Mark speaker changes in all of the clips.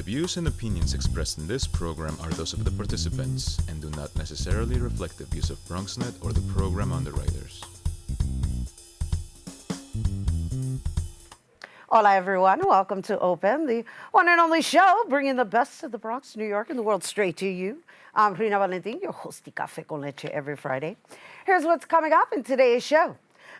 Speaker 1: views and opinions expressed in this program are those of the participants and do not necessarily reflect the views of BronxNet or the program underwriters.
Speaker 2: Hola, everyone. Welcome to Open, the one and only show bringing the best of the Bronx, New York, and the world straight to you. I'm Rhina Valentin, your host of Café con Leche every Friday. Here's what's coming up in today's show.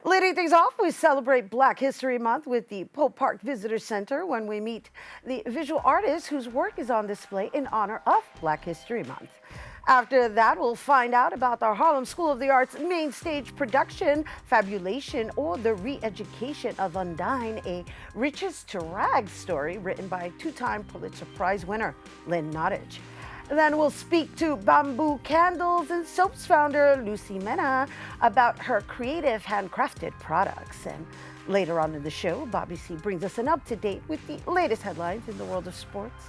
Speaker 2: Leading things off, we celebrate Black History Month with the Poe Park Visitor Center when we meet the visual artist whose work is on display in honor of Black History Month. After that, we'll find out about the Harlem School of the Arts main stage production, Fabulation Or, the Re-Education of Undine, a riches to rags story written by two-time Pulitzer Prize winner Lynn Nottage. Then we'll speak to Bambú Candles and Soaps founder Lucy Mena about her creative handcrafted products. And later on in the show, Bobby C brings us an up-to-date with the latest headlines in the world of sports.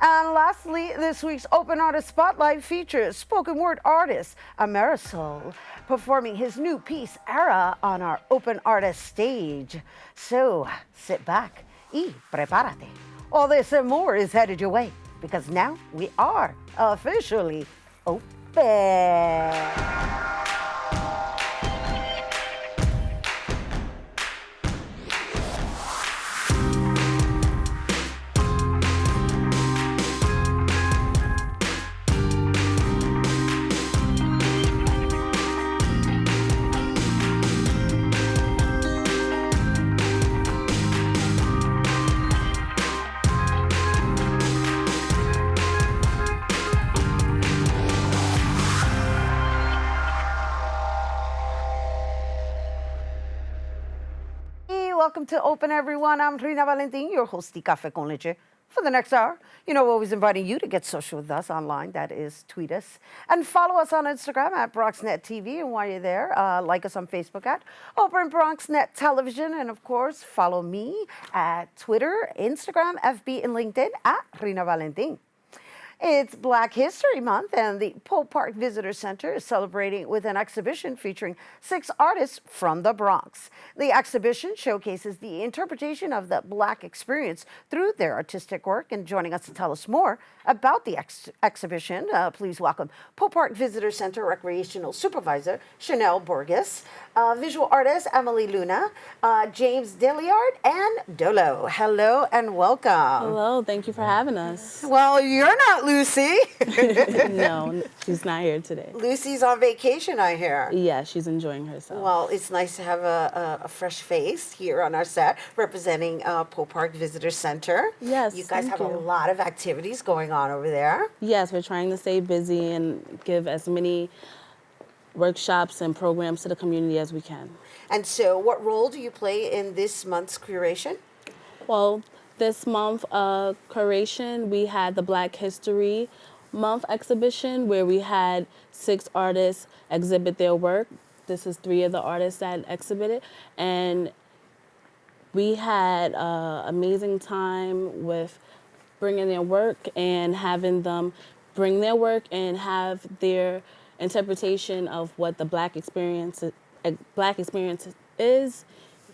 Speaker 2: And lastly, this week's Open Artist Spotlight features spoken word artist Ameresoul performing his new piece, Era, on our Open Artist stage. So sit back y prepárate. All this and more is headed your way, because now we are officially open. Welcome to Open, everyone. I'm Rhina Valentin, your host of Café con Leche. For the next hour, we're always inviting you to get social with us online. That is, tweet us and follow us on Instagram at BronxNet TV. And while you're there, like us on Facebook at Open BronxNet Television. And of course, follow me at Twitter, Instagram, FB, and LinkedIn at Rhina Valentin. It's Black History Month, and the Poe Park Visitor Center is celebrating with an exhibition featuring 6 artists from the Bronx. The exhibition showcases the interpretation of the Black experience through their artistic work. And joining us to tell us more about the exhibition, please welcome Poe Park Visitor Center Recreational Supervisor Chanel Borges, visual artist Emily Luna, James Dilliard, and Dolo. Hello and welcome.
Speaker 3: Hello, thank you for having us.
Speaker 2: Well, you're not Lucy.
Speaker 3: No, she's not here today.
Speaker 2: Lucy's on vacation, I hear.
Speaker 3: Yeah, she's enjoying herself.
Speaker 2: Well, it's nice to have a fresh face here on our set representing Poe Park Visitor Center.
Speaker 3: Yes,
Speaker 2: you guys have a lot of activities going on over there.
Speaker 3: Yes, we're trying to stay busy and give as many workshops and programs to the community as we can.
Speaker 2: And so what role do you play in this month's curation?
Speaker 3: Well, this month curation, we had the Black History Month exhibition where we had 6 artists exhibit their work. This is 3 of the artists that exhibited. And we had an amazing time with bringing their work and having them bring their work and have their interpretation of what the Black experience is.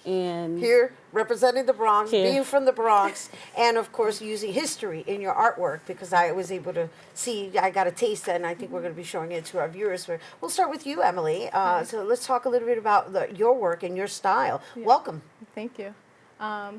Speaker 3: And
Speaker 2: here, representing the Bronx, being from the Bronx, and of course using history in your artwork, because I was able to see, I got a taste, and I think we're going to be showing it to our viewers. We'll start with you, Emily. So let's talk a little bit about your work and your style. Yeah. Welcome.
Speaker 4: Thank you.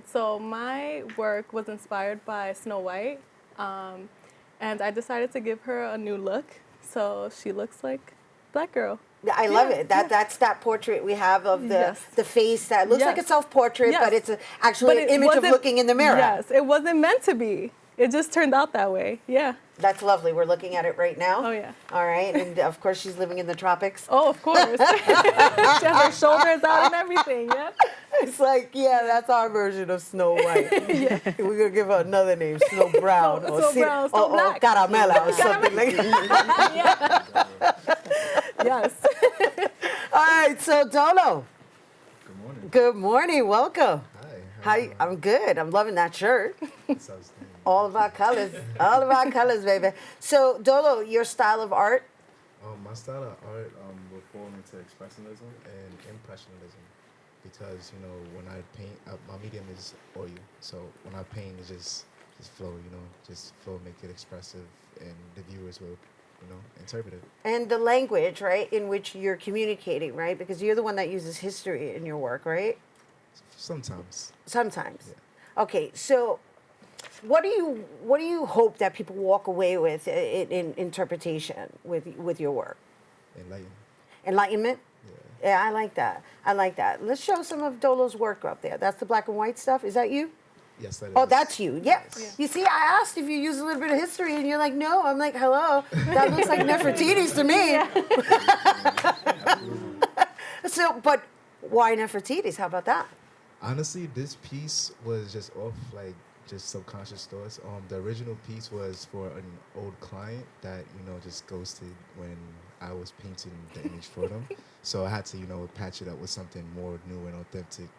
Speaker 4: So my work was inspired by Snow White, and I decided to give her a new look, so she looks like Black girl.
Speaker 2: I love it. That's that portrait we have of the face that looks like a self-portrait, but it's actually an image of looking in the mirror.
Speaker 4: Yes, it wasn't meant to be. It just turned out that way. Yeah.
Speaker 2: That's lovely. We're looking at it right now.
Speaker 4: Oh, yeah.
Speaker 2: All right. And, of course, she's living in the tropics.
Speaker 4: Oh, of course. She has her shoulders out and everything, yeah.
Speaker 2: It's like, that's our version of Snow White. Yeah. We're going to give her another name, Snow Brown.
Speaker 4: Snow Brown, Snow Black.
Speaker 2: Or Caramela or something like that. Yes. All right. So, Dolo.
Speaker 5: Good morning.
Speaker 2: Good morning. Welcome.
Speaker 5: Hi.
Speaker 2: I'm good. I'm loving that shirt. All of our colors. All of our colors, baby. So, Dolo, your style of art?
Speaker 5: My style of art will fall into expressionism and impressionism. because, you know, when I paint, my medium is oil. So when I paint, it's just flow, just flow, make it expressive, and the viewers will, interpret it.
Speaker 2: And the language, right, in which you're communicating, right? Because you're the one that uses history in your work, right?
Speaker 5: Sometimes.
Speaker 2: Sometimes.
Speaker 5: Yeah.
Speaker 2: Okay, so what do you hope that people walk away with in interpretation with your work? Enlightenment? Yeah, I like that. I like that. Let's show some of Dolo's work up there. That's the black and white stuff. Is that you?
Speaker 5: Yes, that is.
Speaker 2: Oh, that's you. Yes.
Speaker 4: Yeah.
Speaker 2: You see, I asked if you use a little bit of history, and you're like, no. I'm like, hello. That looks like Nefertiti's to me. So, but why Nefertiti's? How about that?
Speaker 5: Honestly, this piece was just off, just subconscious thoughts. The original piece was for an old client that, just ghosted when I was painting the image for them. So I had to, patch it up with something more new and authentic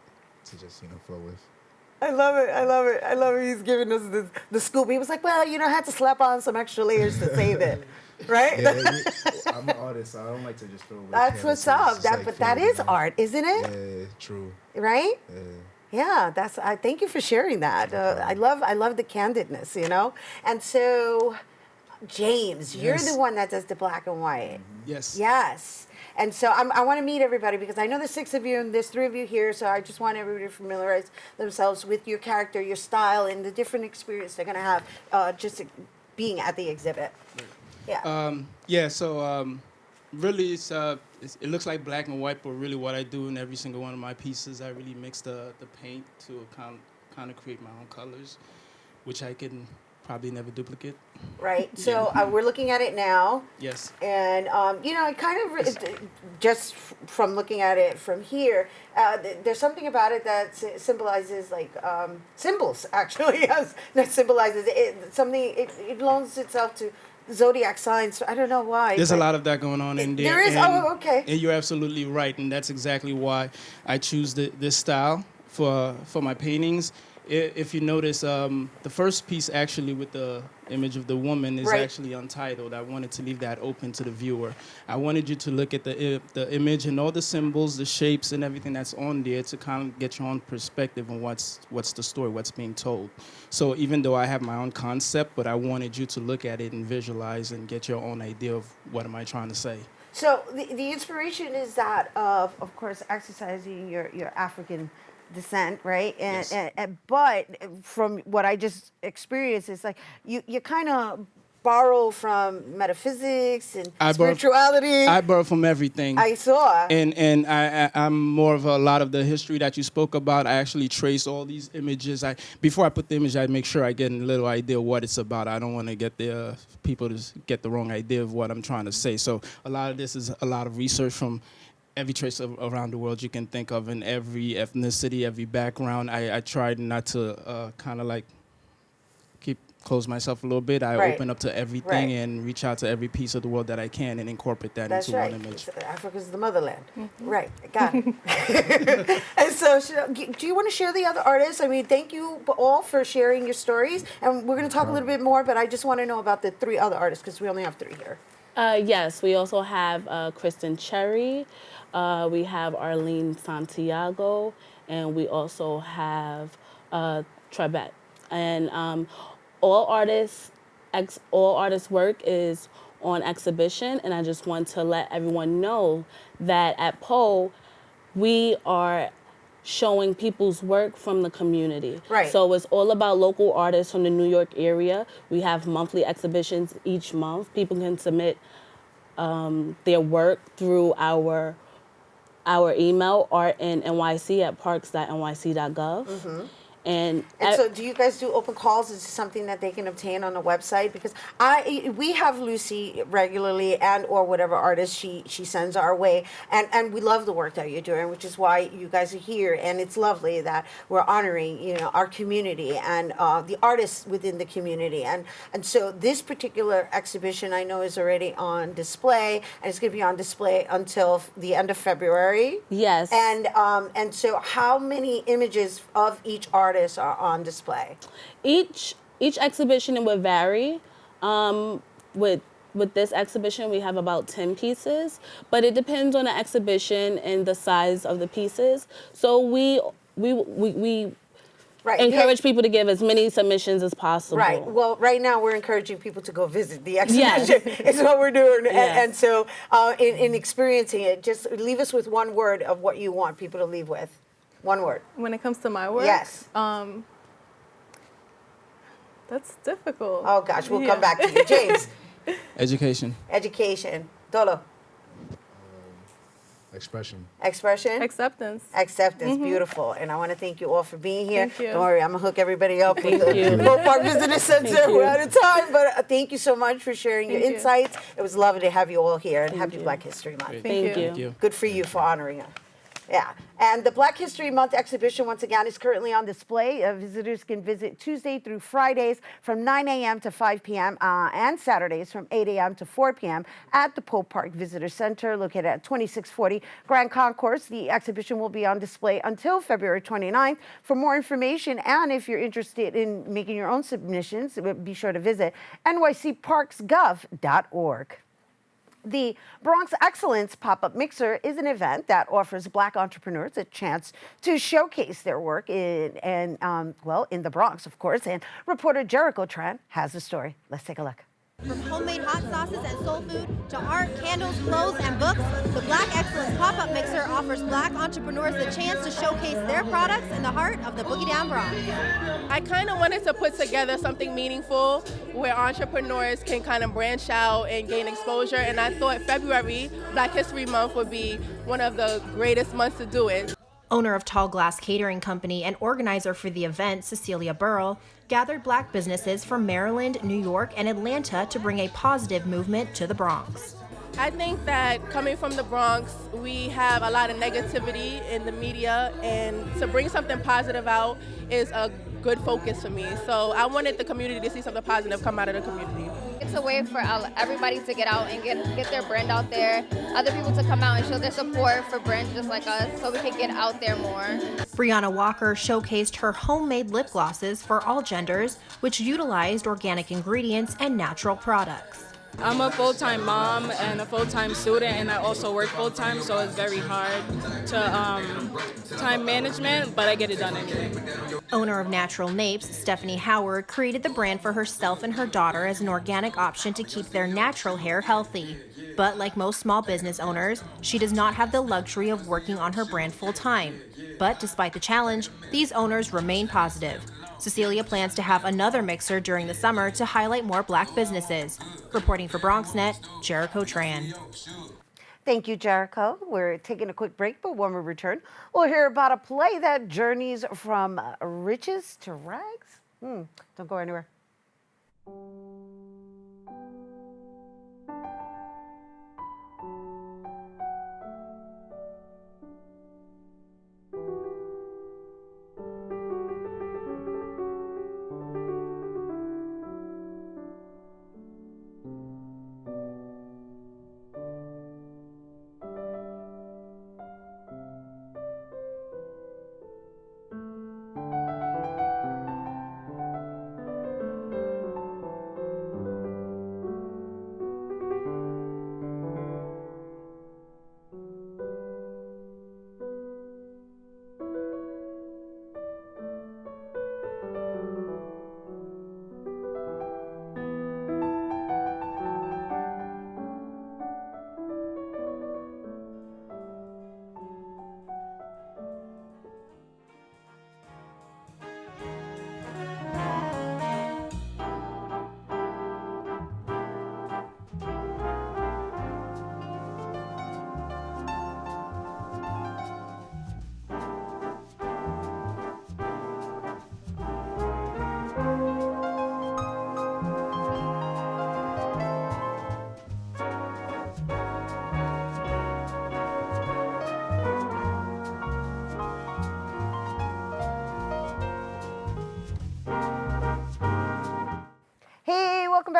Speaker 5: to just, flow with.
Speaker 2: I love it. I love it. I love it. He's giving us the scoop. He was like, well, I had to slap on some extra layers to save it. Right?
Speaker 5: Yeah, I'm an artist, so I don't like to just throw away
Speaker 2: That's what's up. But that is art, isn't it?
Speaker 5: Yeah, true.
Speaker 2: Right?
Speaker 5: Yeah.
Speaker 2: Yeah, I thank you for sharing that. I love the candidness, And so, James, you're the one that does the black and white.
Speaker 6: Yes.
Speaker 2: Yes. And so I want to meet everybody because I know there's 6 of you and there's 3 of you here. So I just want everybody to familiarize themselves with your character, your style, and the different experience they're going to have just being at the exhibit. Yeah.
Speaker 6: So really, it looks like black and white, but really what I do in every single one of my pieces, I really mix the paint to kind of create my own colors, which I can probably never duplicate.
Speaker 2: Right. So we're looking at it now.
Speaker 6: Yes.
Speaker 2: And, it kind of, just from looking at it from here, there's something about it that symbolizes, symbols, actually, yes, that symbolizes something, it loans itself to zodiac signs. I don't know why.
Speaker 6: There's a lot of that going on in there.
Speaker 2: There is? Okay.
Speaker 6: And you're absolutely right, and that's exactly why I choose this style for my paintings. If you notice, the first piece actually with the image of the woman is actually untitled. I wanted to leave that open to the viewer. I wanted you to look at the image and all the symbols, the shapes, and everything that's on there to kind of get your own perspective on what's the story, what's being told. So even though I have my own concept, but I wanted you to look at it and visualize and get your own idea of what am I trying to say.
Speaker 2: So the inspiration is that of course, exercising your African descent, right? And but from what I just experienced, it's like you kind of borrow from metaphysics and spirituality.
Speaker 6: I borrow from everything.
Speaker 2: I saw.
Speaker 6: And I'm more of a lot of the history that you spoke about. I actually trace all these images. Before I put the image, I make sure I get a little idea of what it's about. I don't want to get people to get the wrong idea of what I'm trying to say. So a lot of this is a lot of research from every trace around the world you can think of, in every ethnicity, every background. I tried not to kind of close myself a little bit. I open up to everything and reach out to every piece of the world that I can and incorporate that into one image.
Speaker 2: Africa's the motherland. Mm-hmm. Right, got it. And so, do you want to share the other artists? I mean, thank you all for sharing your stories. And we're going to talk a little bit more, but I just want to know about the 3 other artists because we only have 3 here.
Speaker 3: Yes, we also have Kristen Cherry. We have Arlene Santiago, and we also have Trebet. And all artists' work is on exhibition, and I just want to let everyone know that at Poe, we are showing people's work from the community.
Speaker 2: Right.
Speaker 3: So it's all about local artists from the New York area. We have monthly exhibitions each month. People can submit their work through our email, artnnyc@parks.nyc.gov. Mm-hmm. And
Speaker 2: so do you guys do open calls? Is this something that they can obtain on the website? Because we have Lucy regularly or whatever artist she sends our way. And we love the work that you're doing, which is why you guys are here. And it's lovely that we're honoring, our community and the artists within the community. And so this particular exhibition I know is already on display, and it's going to be on display until the end of February.
Speaker 3: Yes.
Speaker 2: And so how many images of each artist are on display?
Speaker 3: Each exhibition would vary. With this exhibition, we have about 10 pieces, but it depends on the exhibition and the size of the pieces. So we
Speaker 2: Right.
Speaker 3: encourage people to give as many submissions as possible.
Speaker 2: Right. Well, right now we're encouraging people to go visit the
Speaker 3: Yes.
Speaker 2: exhibition. It's what we're doing.
Speaker 3: Yes.
Speaker 2: And so in experiencing it, just leave us with one word of what you want people to leave with. One word.
Speaker 4: When it comes to my work,
Speaker 2: Yes.
Speaker 4: That's difficult.
Speaker 2: Oh, gosh. We'll come back to you. James.
Speaker 6: Education.
Speaker 2: Education. Dolo.
Speaker 5: Expression.
Speaker 2: Expression.
Speaker 4: Acceptance.
Speaker 2: Acceptance, beautiful. And I want to thank you all for being here.
Speaker 4: Thank you.
Speaker 2: Don't worry, I'm going to hook everybody up with
Speaker 3: Thank
Speaker 2: the
Speaker 3: you.
Speaker 2: Poe Park Visitor Center.
Speaker 3: Thank you.
Speaker 2: We're out of time, but thank you so much for sharing your
Speaker 4: Thank you.
Speaker 2: insights. It was lovely to have you all here, and happy
Speaker 3: you.
Speaker 2: Black History Month.
Speaker 3: Thank you.
Speaker 6: Thank you.
Speaker 2: Good for you for honoring us. Yeah. And the Black History Month exhibition, once again, is currently on display. Visitors can visit Tuesday through Fridays from 9 a.m. to 5 p.m. And Saturdays from 8 a.m. to 4 p.m. at the Poe Park Visitor Center, located at 2640 Grand Concourse. The exhibition will be on display until February 29th. For more information, and if you're interested in making your own submissions, be sure to visit nycparksgov.org. The Bronx Excellence Pop-Up Mixer is an event that offers Black entrepreneurs a chance to showcase their work in the Bronx, of course. And reporter Jericho Tran has the story. Let's take a look.
Speaker 7: From homemade hot sauces and soul food to art, candles, clothes, and books, the Black Excellence Pop-Up Mixer offers Black entrepreneurs the chance to showcase their products in the heart of the Boogie Down Bronx.
Speaker 8: I kind of wanted to put together something meaningful where entrepreneurs can kind of branch out and gain exposure, and I thought February, Black History Month, would be one of the greatest months to do it.
Speaker 7: Owner of Tall Glass Catering Company and organizer for the event, Cecilia Burrell, gathered Black businesses from Maryland, New York, and Atlanta to bring a positive movement to the Bronx.
Speaker 8: I think that coming from the Bronx, we have a lot of negativity in the media, and to bring something positive out is a good focus for me. So I wanted the community to see something positive come out of the community.
Speaker 9: It's a way for everybody to get out and get their brand out there, other people to come out and show their support for brands just like us, so we can get out there more.
Speaker 7: Brianna Walker showcased her homemade lip glosses for all genders, which utilized organic ingredients and natural products.
Speaker 10: I'm a full-time mom and a full-time student, and I also work full-time, so it's very hard to time management, but I get it done anyway.
Speaker 7: Owner of Natural Napes, Stephanie Howard, created the brand for herself and her daughter as an organic option to keep their natural hair healthy. But like most small business owners, she does not have the luxury of working on her brand full-time. But despite the challenge, these owners remain positive. Cecilia plans to have another mixer during the summer to highlight more Black businesses. Reporting for BronxNet, Jericho Tran.
Speaker 2: Thank you, Jericho. We're taking a quick break, but when we return, we'll hear about a play that journeys from riches to rags. Don't go anywhere.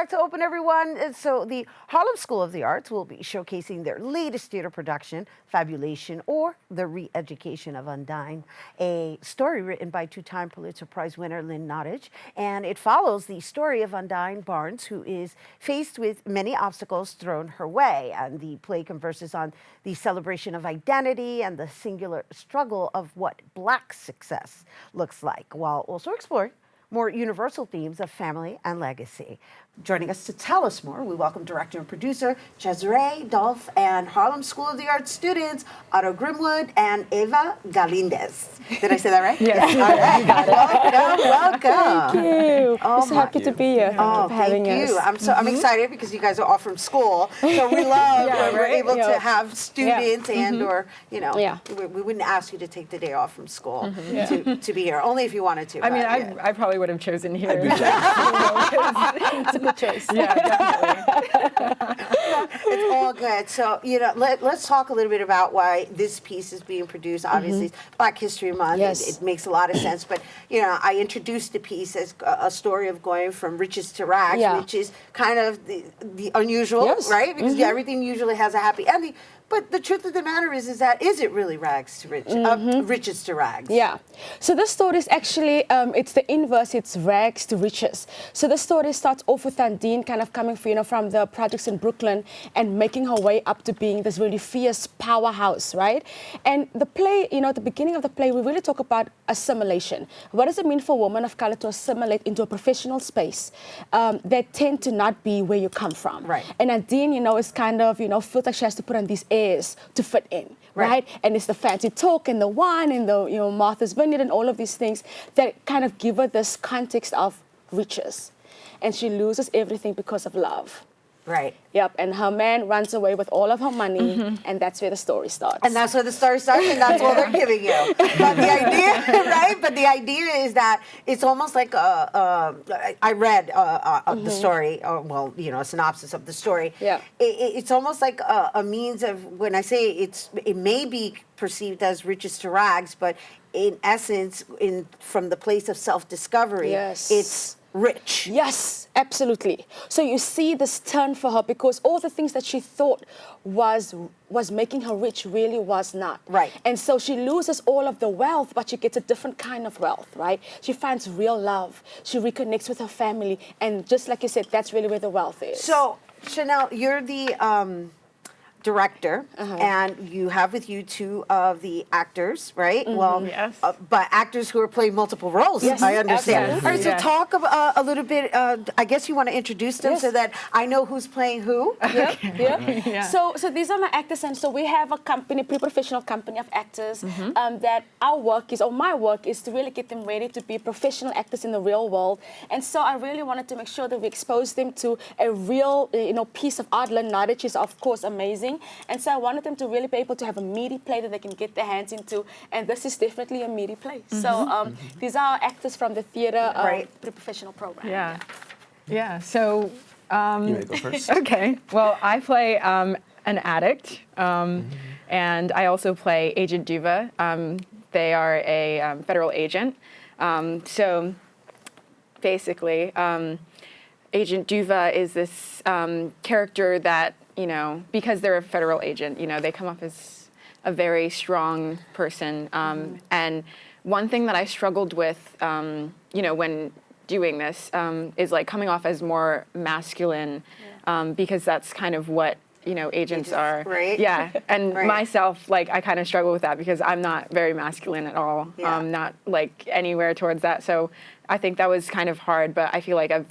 Speaker 2: back to Open, everyone. And so the Harlem School of the Arts will be showcasing their latest theater production, Fabulation Or, the Re-Education of Undine, a story written by two-time Pulitzer Prize winner Lynn Nottage. And it follows the story of Undine Barnes, who is faced with many obstacles thrown her way. And the play converses on the celebration of identity and the singular struggle of what Black success looks like, while also exploring more universal themes of family and legacy. Joining us to tell us more, we welcome director and producer Cesare Dolph and Harlem School of the Arts students Otto Grimwood and Eva Galindez. Did I say that right?
Speaker 11: Yes.
Speaker 2: All right. Welcome.
Speaker 11: Thank you.
Speaker 2: Oh,
Speaker 11: so happy to be here. Thank you for having
Speaker 2: thank you.
Speaker 11: us.
Speaker 2: I'm excited because you guys are all from school, so we love when we're able to have students and or we wouldn't ask you to take the day off from school to be here, only if you wanted to.
Speaker 11: I mean, I probably would have chosen here. It's a good choice.
Speaker 2: Yeah, definitely. It's all good. So, let's talk a little bit about why this piece is being produced. Obviously, it's Black History Month.
Speaker 11: Yes.
Speaker 2: It makes a lot of sense. But, I introduced the piece as a story of going from riches to rags, which is kind of the unusual, right? Because everything usually has a happy ending. But the truth of the matter is that is it really rags to riches to rags?
Speaker 11: Yeah. So this story is actually, it's the inverse. It's rags to riches. So the story starts off with Undine kind of coming from the projects in Brooklyn and making her way up to being this really fierce powerhouse, right? And the play, at the beginning of the play, we really talk about assimilation. What does it mean for women of color to assimilate into a professional space that tend to not be where you come from?
Speaker 2: Right.
Speaker 11: And Undine, is kind of, feels like she has to put on these airs to fit in, right? And it's the fancy talk and the wine and the, Martha's Vineyard and all of these things that kind of give her this context of riches. And she loses everything because of love.
Speaker 2: Right.
Speaker 11: Yep, and her man runs away with all of her money, and that's where the story starts.
Speaker 2: And that's where the story starts, and that's all they're giving you. But the idea, right? But the idea is that it's almost like I read the story, a synopsis of the story.
Speaker 11: Yeah.
Speaker 2: It's almost like a means of, when I say it may be perceived as riches to rags, but in essence, from the place of self-discovery, it's rich.
Speaker 11: Yes, absolutely. So you see this turn for her because all the things that she thought was making her rich really was not.
Speaker 2: Right.
Speaker 11: And so she loses all of the wealth, but she gets a different kind of wealth, right? She finds real love. She reconnects with her family. And just like you said, that's really where the wealth is.
Speaker 2: So, Chanel, you're the director, and you have with you two of the actors, right?
Speaker 11: Yes.
Speaker 2: But actors who are playing multiple roles,
Speaker 11: Yes,
Speaker 2: I understand.
Speaker 11: absolutely.
Speaker 2: All right, so talk a little bit, I guess you want to introduce them so that I know who's playing who.
Speaker 11: Yeah. So these are my actors, and so we have a company, pre-professional company of actors that my work is to really get them ready to be professional actors in the real world. And so I really wanted to make sure that we expose them to a real, piece of art. Lynn Nottage is, of course, amazing. And so I wanted them to really be able to have a meaty play that they can get their hands into, and this is definitely a meaty play. So these are actors from the theater professional program.
Speaker 12: Yeah. So
Speaker 13: you may go first.
Speaker 12: Okay. Well, I play an addict, and I also play Agent Duva. They are a federal agent. So basically, Agent Duva is this character that, because they're a federal agent, they come off as a very strong person. And one thing that I struggled with, when doing this, is like coming off as more masculine, because that's kind of what, agents are.
Speaker 2: Right.
Speaker 12: Yeah. And myself, I kind of struggle with that because I'm not very masculine at all.
Speaker 2: Yeah.
Speaker 12: Not anywhere towards that. So I think that was kind of hard, but I feel like I've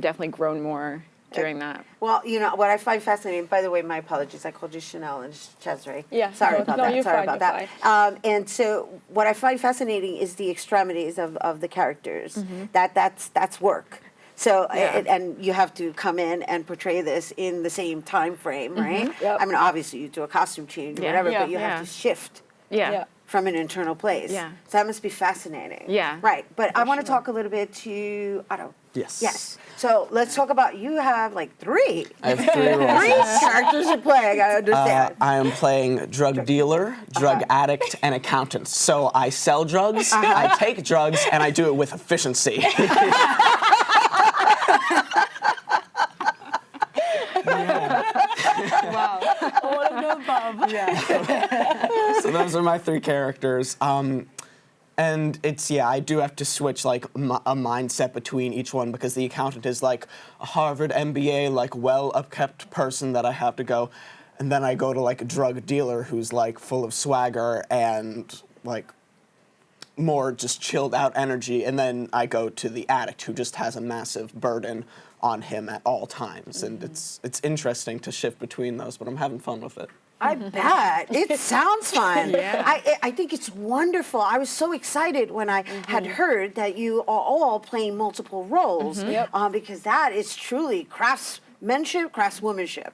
Speaker 12: definitely grown more during that.
Speaker 2: Well, what I find fascinating, by the way, my apologies, I called you Chanel and Cesare.
Speaker 11: Yeah.
Speaker 2: Sorry about that.
Speaker 11: You're
Speaker 2: Sorry
Speaker 11: fine,
Speaker 2: about
Speaker 11: you're
Speaker 2: that. And so what I find fascinating is the extremities of the characters. That's work. So, and you have to come in and portray this in the same time frame, right?
Speaker 11: Yep.
Speaker 2: I mean, obviously you do a costume change or whatever, but you have to shift from an internal place.
Speaker 12: Yeah.
Speaker 2: So that must be fascinating.
Speaker 12: Yeah.
Speaker 2: Right. But I want to talk a little bit to Otto.
Speaker 13: Yes.
Speaker 2: Yes. So let's talk about, you have three.
Speaker 13: I have 3 roles.
Speaker 2: Three characters you're playing, I understand.
Speaker 13: I am playing drug dealer, drug addict, and accountant. So I sell drugs, I take drugs, and I do it with efficiency.
Speaker 11: Wow. All of the above. Yeah.
Speaker 13: So those are my 3 characters. And it's, I do have to switch like a mindset between each one because the accountant is like a Harvard MBA, like well-upkept person that I have to go. And then I go to like a drug dealer who's like full of swagger and like more just chilled out energy. And then I go to the addict who just has a massive burden on him at all times. And it's interesting to shift between those, but I'm having fun with it.
Speaker 2: I bet. It sounds fun. I think it's wonderful. I was so excited when I had heard that you are all playing multiple roles because that is truly craftsmanship, craftswomanship.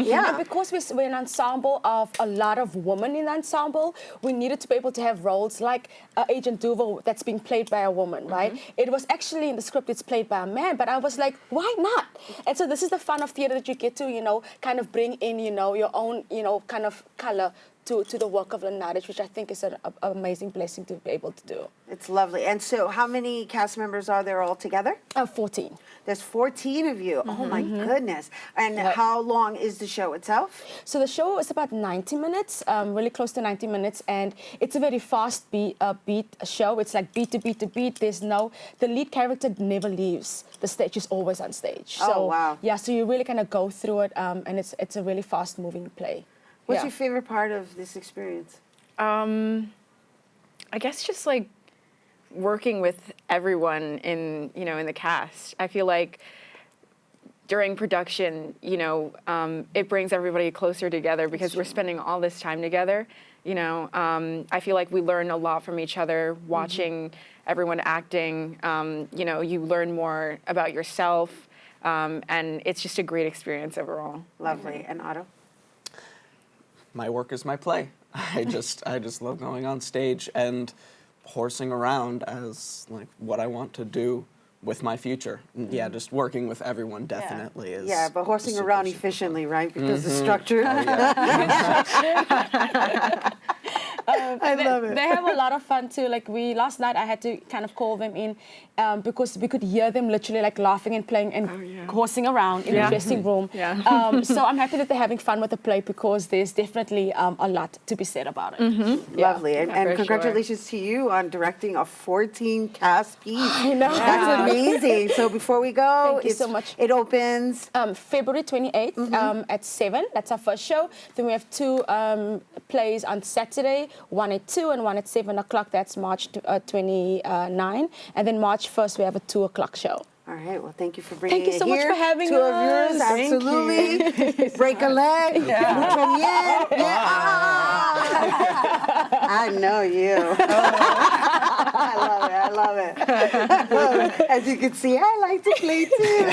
Speaker 2: Yeah.
Speaker 11: And because we're an ensemble of a lot of women in the ensemble, we needed to be able to have roles like Agent Duval that's being played by a woman, right? It was actually in the script it's played by a man, but I was like, why not? And so this is the fun of theater that you get to, kind of bring in, your own, kind of color to the work of an artist, which I think is an amazing blessing to be able to do.
Speaker 2: It's lovely. And so how many cast members are there all together?
Speaker 11: 14.
Speaker 2: There's 14 of you. Oh, my goodness. And how long is the show itself?
Speaker 11: So the show is about 90 minutes, really close to 90 minutes, and it's a very fast beat show. It's like beat to beat to beat. The lead character never leaves the stage. She's always on stage.
Speaker 2: Oh, wow.
Speaker 11: Yeah, so you really kind of go through it, and it's a really fast-moving play.
Speaker 2: What's your favorite part of this experience?
Speaker 12: I guess just like working with everyone in the cast. I feel like during production, it brings everybody closer together because we're spending all this time together. I feel like we learn a lot from each other watching everyone acting. You learn more about yourself, and it's just a great experience overall.
Speaker 2: Lovely. And Otto?
Speaker 13: My work is my play. I just love going on stage and horsing around as like what I want to do with my future. Yeah, just working with everyone definitely is.
Speaker 2: Yeah, but horsing around efficiently, right? Because the structure.
Speaker 11: I love it. They have a lot of fun too. Like last night I had to kind of call them in because we could hear them literally like laughing and playing and horsing around in the dressing room. So I'm happy that they're having fun with the play because there's definitely a lot to be said about it.
Speaker 2: Lovely. And congratulations to you on directing a 14 cast piece.
Speaker 11: I know.
Speaker 2: That's amazing. So before we go,
Speaker 11: Thank you so much.
Speaker 2: It opens
Speaker 11: February 28th at 7. That's our first show. Then we have 2 plays on Saturday, one at 2 and one at 7 o'clock. That's March 29. And then March 1st, we have a 2 o'clock show.
Speaker 2: All right. Well, thank you for bringing
Speaker 11: Thank you so much for having us.
Speaker 2: 2 of yours, absolutely. Break a leg. Mucho miel. I know you. I love it. As you can see, I like to play too.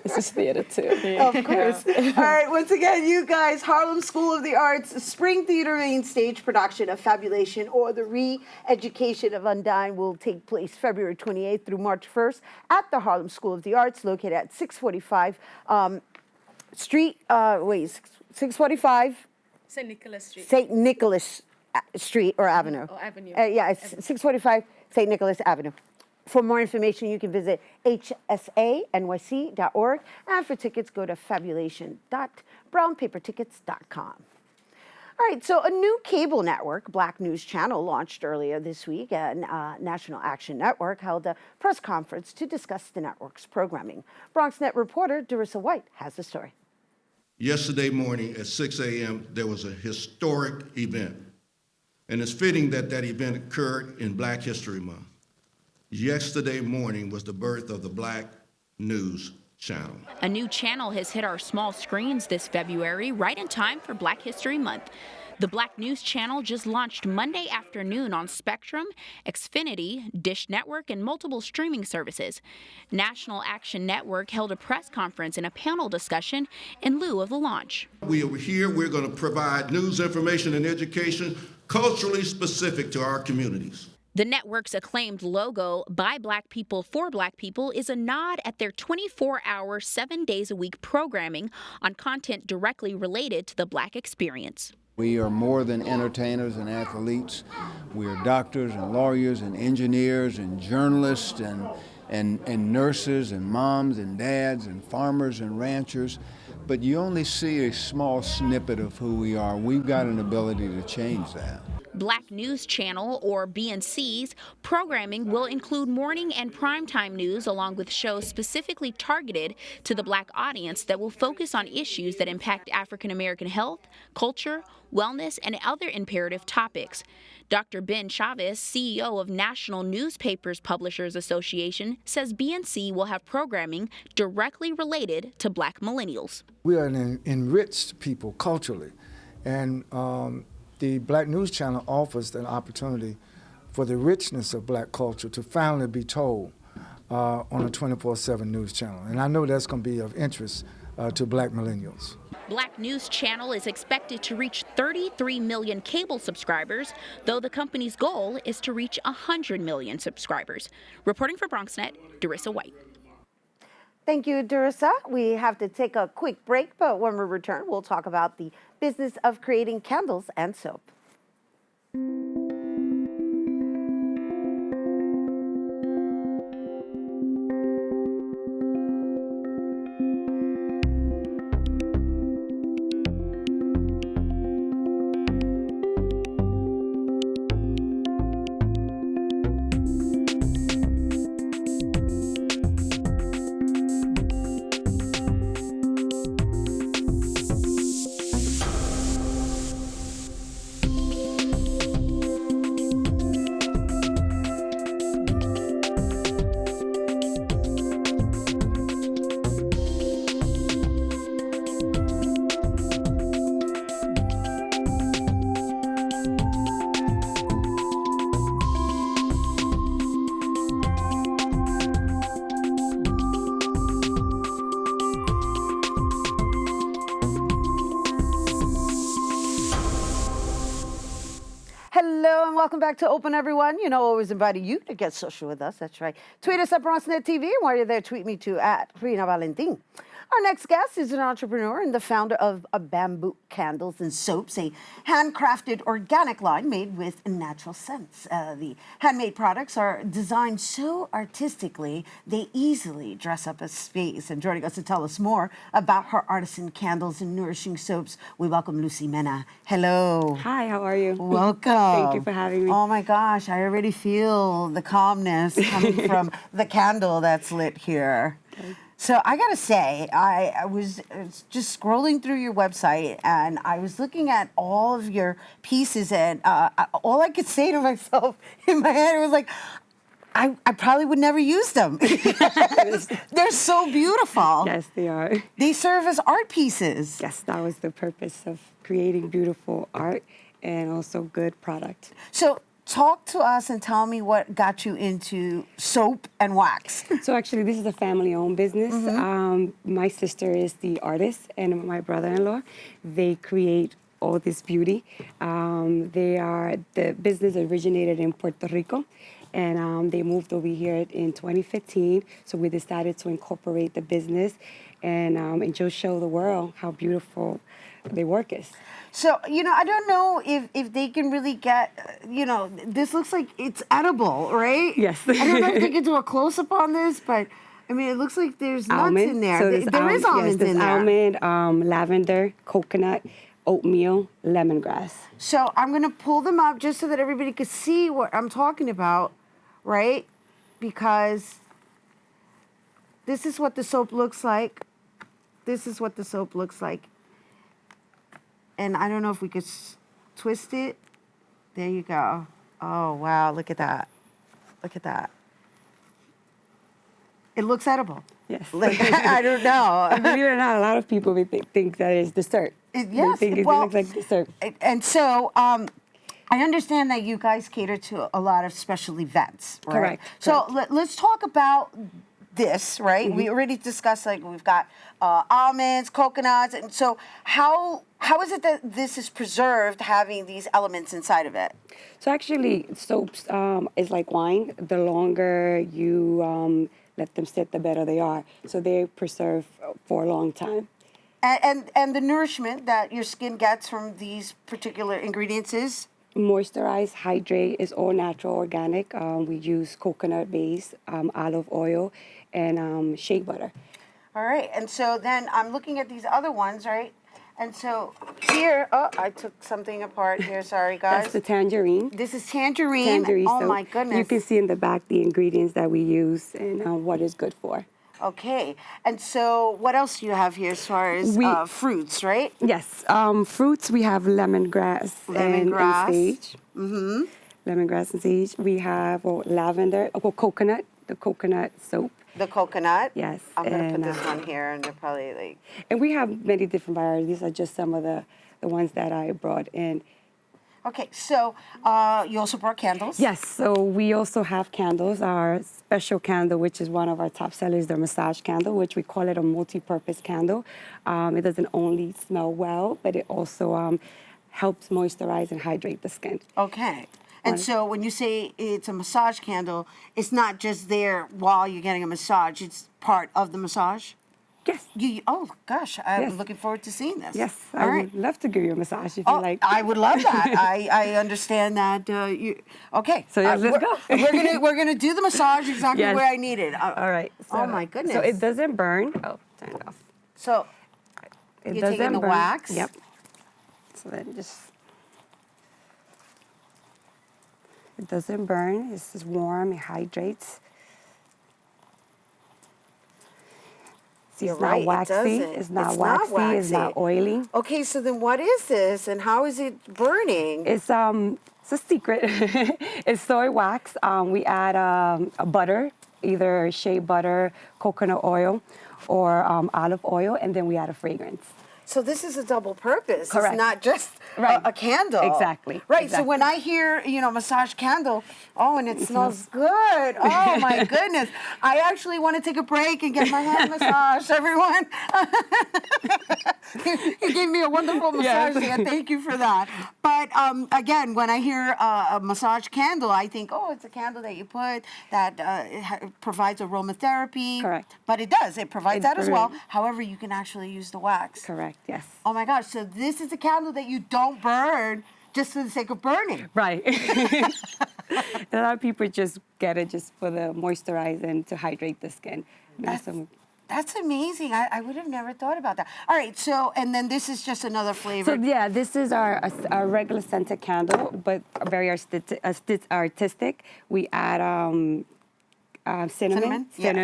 Speaker 11: This is theater too.
Speaker 2: Of course. All right. Once again, you guys, Harlem School of the Arts Spring Theater main stage production of Fabulation or the Re-Education of Undine will take place February 28th through March 1st at the Harlem School of the Arts, located at 645 645
Speaker 11: St. Nicholas Street.
Speaker 2: St. Nicholas Street or Avenue.
Speaker 11: Oh, Avenue.
Speaker 2: It's 645 St. Nicholas Avenue. For more information, you can visit hsanyc.org. And for tickets, go to fabulation.brownpapertickets.com. All right, so a new cable network, Black News Channel, launched earlier this week, and National Action Network held a press conference to discuss the network's programming. BronxNet reporter Darissa White has the story.
Speaker 14: Yesterday morning at 6 a.m., there was a historic event, and it's fitting that that event occurred in Black History Month. Yesterday morning was the birth of the Black News Channel.
Speaker 15: A new channel has hit our small screens this February, right in time for Black History Month. The Black News Channel just launched Monday afternoon on Spectrum, Xfinity, Dish Network, and multiple streaming services. National Action Network held a press conference and a panel discussion in lieu of the launch.
Speaker 14: We are here, we're going to provide news, information, and education culturally specific to our communities.
Speaker 15: The network's acclaimed logo, By Black People for Black People, is a nod at their 24-hour, 7 days a week programming on content directly related to the Black experience.
Speaker 16: We are more than entertainers and athletes. We are doctors and lawyers and engineers and journalists and nurses and moms and dads and farmers and ranchers. but you only see a small snippet of who we are. We've got an ability to change that.
Speaker 15: Black News Channel, or BNC's, programming will include morning and primetime news along with shows specifically targeted to the Black audience that will focus on issues that impact African American health, culture, wellness, and other imperative topics. Dr. Ben Chavez, CEO of National Newspapers Publishers Association, says BNC will have programming directly related to Black millennials.
Speaker 17: We are an enriched people culturally, and the Black News Channel offers an opportunity for the richness of Black culture to finally be told on a 24/7 news channel. And I know that's going to be of interest to Black millennials.
Speaker 15: Black News Channel is expected to reach 33 million cable subscribers, though the company's goal is to reach 100 million subscribers. Reporting for BronxNet, Darissa White.
Speaker 2: Thank you, Darissa. We have to take a quick break, but when we return, we'll talk about the business of creating candles and soap. Hello and welcome back to Open, everyone. You know, always inviting you to get social with us. That's right. Tweet us at BronxNet TV, and while you're there, tweet me too at Rhina Valentin. Our next guest is an entrepreneur and the founder of Bambú Candles and Soaps, a handcrafted organic line made with natural scents. The handmade products are designed so artistically, they easily dress up a space. And joining us to tell us more about her artisan candles and nourishing soaps, we welcome Lucy Mena. Hello.
Speaker 18: Hi, how are you?
Speaker 2: Welcome.
Speaker 18: Thank you for having me.
Speaker 2: Oh my gosh, I already feel the calmness coming from the candle that's lit here.
Speaker 18: Okay.
Speaker 2: So I gotta say, I was just scrolling through your website and I was looking at all of your pieces, and all I could say to myself in my head was like, I probably would never use them. They're so beautiful.
Speaker 18: Yes, they are.
Speaker 2: They serve as art pieces.
Speaker 18: Yes, that was the purpose of creating beautiful art and also good product.
Speaker 2: So talk to us and tell me what got you into soap and wax.
Speaker 18: So actually, this is a family-owned business.
Speaker 2: Mm-hmm.
Speaker 18: My sister is the artist, and my brother-in-law, they create all this beauty. The business originated in Puerto Rico, and they moved over here in 2015. So we decided to incorporate the business and just show the world how beautiful their work is.
Speaker 2: So, you know, I don't know if they can really get, you know, this looks like it's edible, right?
Speaker 18: Yes.
Speaker 2: I don't know if they can do a close-up on this, but, I mean, it looks like there's nuts in there.
Speaker 18: So
Speaker 2: there is almonds in there.
Speaker 18: Almond, lavender, coconut, oatmeal, lemongrass.
Speaker 2: So I'm going to pull them up just so that everybody can see what I'm talking about, right? Because this is what the soap looks like. This is what the soap looks like. And I don't know if we could twist it. There you go. Oh, wow. Look at that. Look at that. It looks edible.
Speaker 18: Yes.
Speaker 2: Like, I don't know.
Speaker 18: Believe it or not, a lot of people think that it's dessert.
Speaker 2: Yes.
Speaker 18: They think it looks like dessert.
Speaker 2: And so I understand that you guys cater to a lot of special events, right?
Speaker 18: Correct.
Speaker 2: So let's talk about this, right?
Speaker 18: Mm-hmm.
Speaker 2: We already discussed, like, we've got almonds, coconuts, and so how is it that this is preserved having these elements inside of it?
Speaker 18: So actually, soaps is like wine. The longer you let them sit, the better they are. So they preserve for a long time.
Speaker 2: And the nourishment that your skin gets from these particular ingredients is?
Speaker 18: Moisturize, hydrate is all natural, organic. We use coconut base, olive oil, and shea butter.
Speaker 2: All right, and so then I'm looking at these other ones, right? And so here, oh, I took something apart here. Sorry, guys.
Speaker 18: That's the tangerine.
Speaker 2: This is tangerine. Oh
Speaker 18: so
Speaker 2: my goodness.
Speaker 18: You can see in the back the ingredients that we use and what it's good for.
Speaker 2: Okay, and so what else do you have here as far as fruits, right?
Speaker 18: Yes, fruits. We have lemongrass, and sage.
Speaker 2: Mm-hmm.
Speaker 18: Lemongrass and sage. We have lavender, coconut, the coconut soap.
Speaker 2: The coconut?
Speaker 18: Yes.
Speaker 2: I'm going to put this one here, and they're probably like...
Speaker 18: And we have many different varieties. These are just some of the ones that I brought in.
Speaker 2: Okay, so you also brought candles?
Speaker 18: Yes, so we also have candles. Our special candle, which is one of our top sellers, the massage candle, which we call it a multi-purpose candle. It doesn't only smell well, but it also helps moisturize and hydrate the skin.
Speaker 2: Okay. And so when you say it's a massage candle, it's not just there while you're getting a massage. It's part of the massage?
Speaker 18: Yes.
Speaker 2: Oh, gosh. I'm looking forward to seeing this.
Speaker 18: Yes. I would love to give you a massage if you like.
Speaker 2: I would love that. I understand that. Okay.
Speaker 18: So let's go.
Speaker 2: We're gonna do the massage exactly
Speaker 18: Yes.
Speaker 2: where I need it.
Speaker 18: All right. So,
Speaker 2: oh, my goodness.
Speaker 18: So it doesn't burn. Oh, turn it off.
Speaker 2: So you're taking the wax?
Speaker 18: Yep. So then just... It doesn't burn. It's just warm. It hydrates. See,
Speaker 2: You're
Speaker 18: it's
Speaker 2: right,
Speaker 18: not waxy.
Speaker 2: it doesn't.
Speaker 18: It's not waxy. It's not oily.
Speaker 2: Okay, so then what is this, and how is it burning?
Speaker 18: It's a secret. It's soy wax. We add a butter, either shea butter, coconut oil, or olive oil, and then we add a fragrance.
Speaker 2: So this is a double purpose.
Speaker 18: Correct.
Speaker 2: It's not just a candle.
Speaker 18: Exactly.
Speaker 2: Right.
Speaker 18: Exactly.
Speaker 2: So when I hear, massage candle, and it smells good. Oh my goodness. I actually want to take a break and get my hand massaged, everyone. You gave me a wonderful massage.
Speaker 18: Yes.
Speaker 2: Yeah, thank you for that. But again, when I hear a massage candle, I think, it's a candle that you put that provides aromatherapy.
Speaker 18: Correct.
Speaker 2: But it does. It provides
Speaker 18: It's
Speaker 2: that as well.
Speaker 18: brilliant.
Speaker 2: However, you can actually use the wax.
Speaker 18: Correct. Yes.
Speaker 2: Oh my gosh, so this is a candle that you don't burn just for the sake of burning.
Speaker 18: Right. A lot of people just get it just for the moisturize and to hydrate the skin.
Speaker 2: That's amazing. I would have never thought about that. All right, so, and then this is just another flavor.
Speaker 18: So yeah, this is our regular scented candle, but very artistic. We add cinnamon,
Speaker 2: Yes.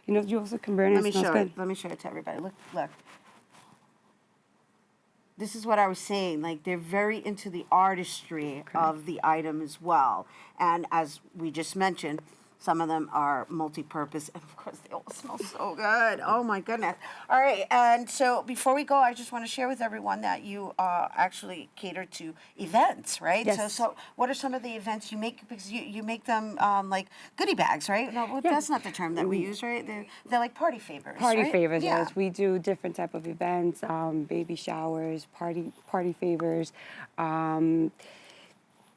Speaker 18: and you also can burn it.
Speaker 2: Let me
Speaker 18: it smells
Speaker 2: show
Speaker 18: good.
Speaker 2: it. Let me show it to everybody. Look. This is what I was saying. Like, they're very into the artistry of the item as well. And as we just mentioned, some of them are multi-purpose, and of course, they all smell so good. Oh my goodness! All right, and so before we go, I just want to share with everyone that you actually cater to events, right?
Speaker 18: Yes.
Speaker 2: So what are some of the events you make? Because you make them like goodie bags, right? No, that's not the term that we use, right? They're like party favors.
Speaker 18: Party
Speaker 2: right?
Speaker 18: favors,
Speaker 2: Yeah.
Speaker 18: yes. We do different type of events, baby showers, party favors,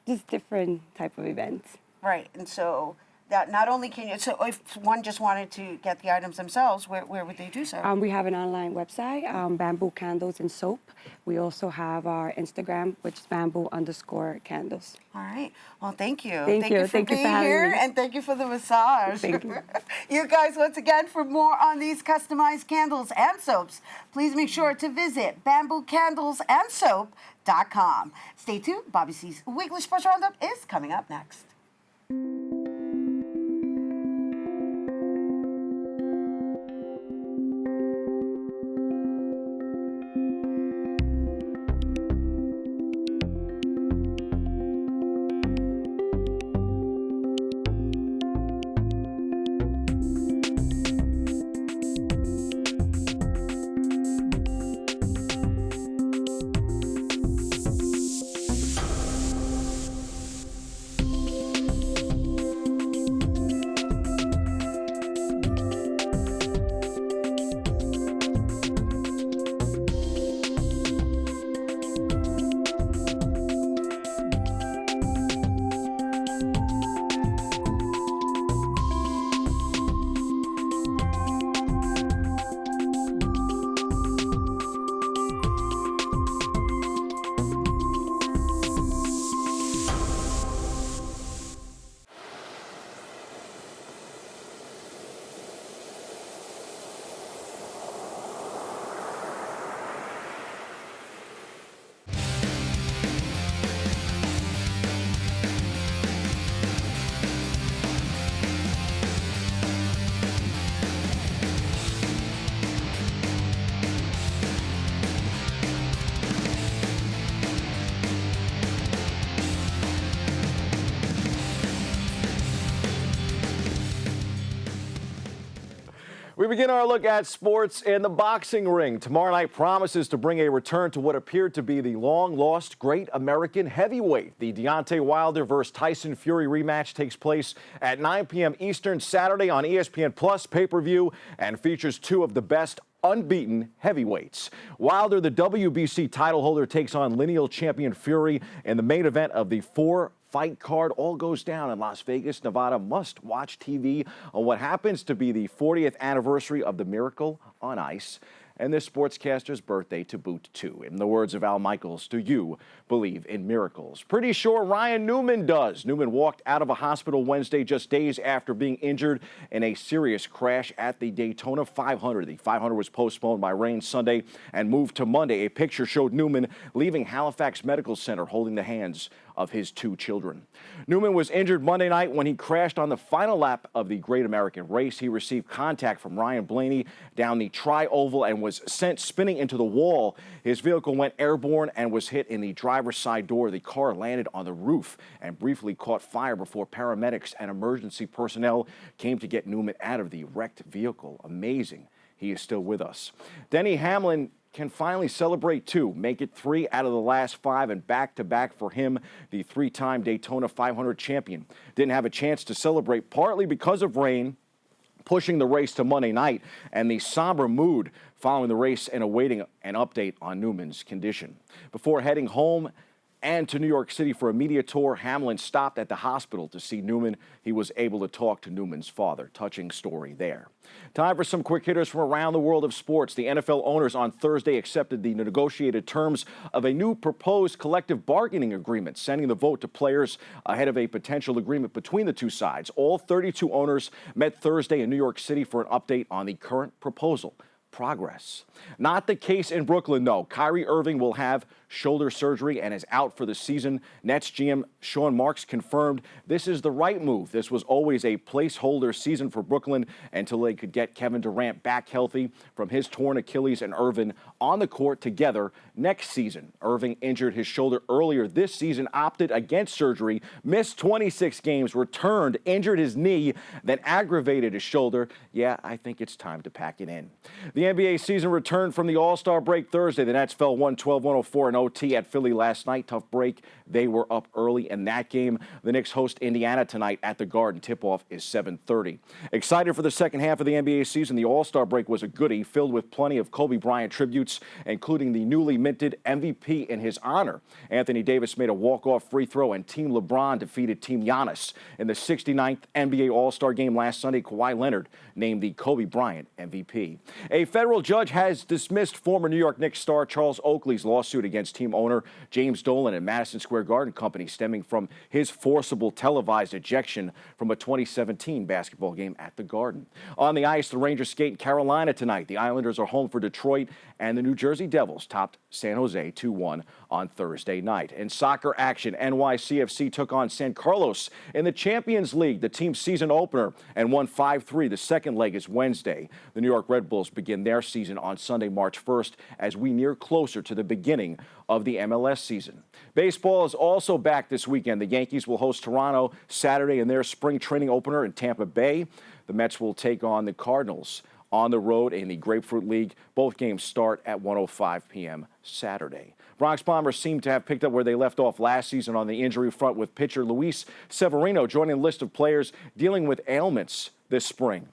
Speaker 18: just different type of events.
Speaker 2: Right, and so that not only can you, so if one just wanted to get the items themselves, where would they do so?
Speaker 18: We have an online website, Bamboo Candles and Soap. We also have our Instagram, which is bamboo_candles.
Speaker 2: All right. Well, thank you.
Speaker 18: Thank you.
Speaker 2: For
Speaker 18: Thank you
Speaker 2: being
Speaker 18: for having
Speaker 2: here,
Speaker 18: me.
Speaker 2: and thank you for the massage.
Speaker 18: Thank you.
Speaker 2: You guys, once again, for more on these customized candles and soaps, please make sure to visit bamboocandelsandsoap.com. Stay tuned. Bobby C's Weekly Sports Roundup is coming up next.
Speaker 19: We begin our look at sports in the boxing ring. Tomorrow night promises to bring a return to what appeared to be the long-lost great American heavyweight. The Deontay Wilder vs. Tyson Fury rematch takes place at 9 p.m. Eastern Saturday on ESPN Plus pay-per-view and features two of the best unbeaten heavyweights. Wilder, the WBC title holder, takes on lineal champion Fury in the main event of the four-fight card. All goes down in Las Vegas, Nevada. Must-watch TV on what happens to be the 40th anniversary of the Miracle on Ice and this sportscaster's birthday to boot, too. In the words of Al Michaels, do you believe in miracles? Pretty sure Ryan Newman does. Newman walked out of a hospital Wednesday just days after being injured in a serious crash at the Daytona 500. The 500 was postponed by rain Sunday and moved to Monday. A picture showed Newman leaving Halifax Medical Center holding the hands of his two children. Newman was injured Monday night when he crashed on the final lap of the Great American Race. He received contact from Ryan Blaney down the tri-oval and was sent spinning into the wall. His vehicle went airborne and was hit in the driver's side door. The car landed on the roof and briefly caught fire before paramedics and emergency personnel came to get Newman out of the wrecked vehicle. Amazing. He is still with us. Denny Hamlin can finally celebrate too, make it 3 out of the last 5 and back-to-back for him, the 3-time Daytona 500 champion. Didn't have a chance to celebrate partly because of rain, pushing the race to Monday night and the somber mood following the race and awaiting an update on Newman's condition. Before heading home and to New York City for a media tour, Hamlin stopped at the hospital to see Newman. He was able to talk to Newman's father. Touching story there. Time for some quick hitters from around the world of sports. The NFL owners on Thursday accepted the negotiated terms of a new proposed collective bargaining agreement, sending the vote to players ahead of a potential agreement between the two sides. All 32 owners met Thursday in New York City for an update on the current proposal. Progress. Not the case in Brooklyn, though. Kyrie Irving will have shoulder surgery and is out for the season. Nets GM Sean Marks confirmed this is the right move. This was always a placeholder season for Brooklyn until they could get Kevin Durant back healthy from his torn Achilles and Irving on the court together next season. Irving injured his shoulder earlier this season, opted against surgery, missed 26 games, returned, injured his knee, then aggravated his shoulder. Yeah, I think it's time to pack it in. The NBA season returned from the All-Star break Thursday. The Nets fell 112-104 in OT at Philly last night. Tough break. They were up early in that game. The Knicks host Indiana tonight at the Garden. Tip-off is 7:30. Excited for the second half of the NBA season. The All-Star break was a goodie, filled with plenty of Kobe Bryant tributes, including the newly minted MVP in his honor. Anthony Davis made a walk-off free throw, and Team LeBron defeated Team Giannis. In the 69th NBA All-Star game last Sunday, Kawhi Leonard named the Kobe Bryant MVP. A federal judge has dismissed former New York Knicks star Charles Oakley's lawsuit against team owner James Dolan and Madison Square Garden Company, stemming from his forcible televised ejection from a 2017 basketball game at the Garden. On the ice, the Rangers skate in Carolina tonight. The Islanders are home for Detroit, and the New Jersey Devils topped San Jose 2-1 on Thursday night. In soccer action, NYCFC took on San Carlos in the Champions League, the team's season opener, and won 5-3. The second leg is Wednesday. The New York Red Bulls begin their season on Sunday, March 1st, as we near closer to the beginning of the MLS season. Baseball is also back this weekend. The Yankees will host Toronto Saturday in their spring training opener in Tampa Bay. The Mets will take on the Cardinals on the road in the Grapefruit League. Both games start at 1:05 p.m. Saturday. Bronx Bombers seem to have picked up where they left off last season on the injury front, with pitcher Luis Severino joining the list of players dealing with ailments this spring.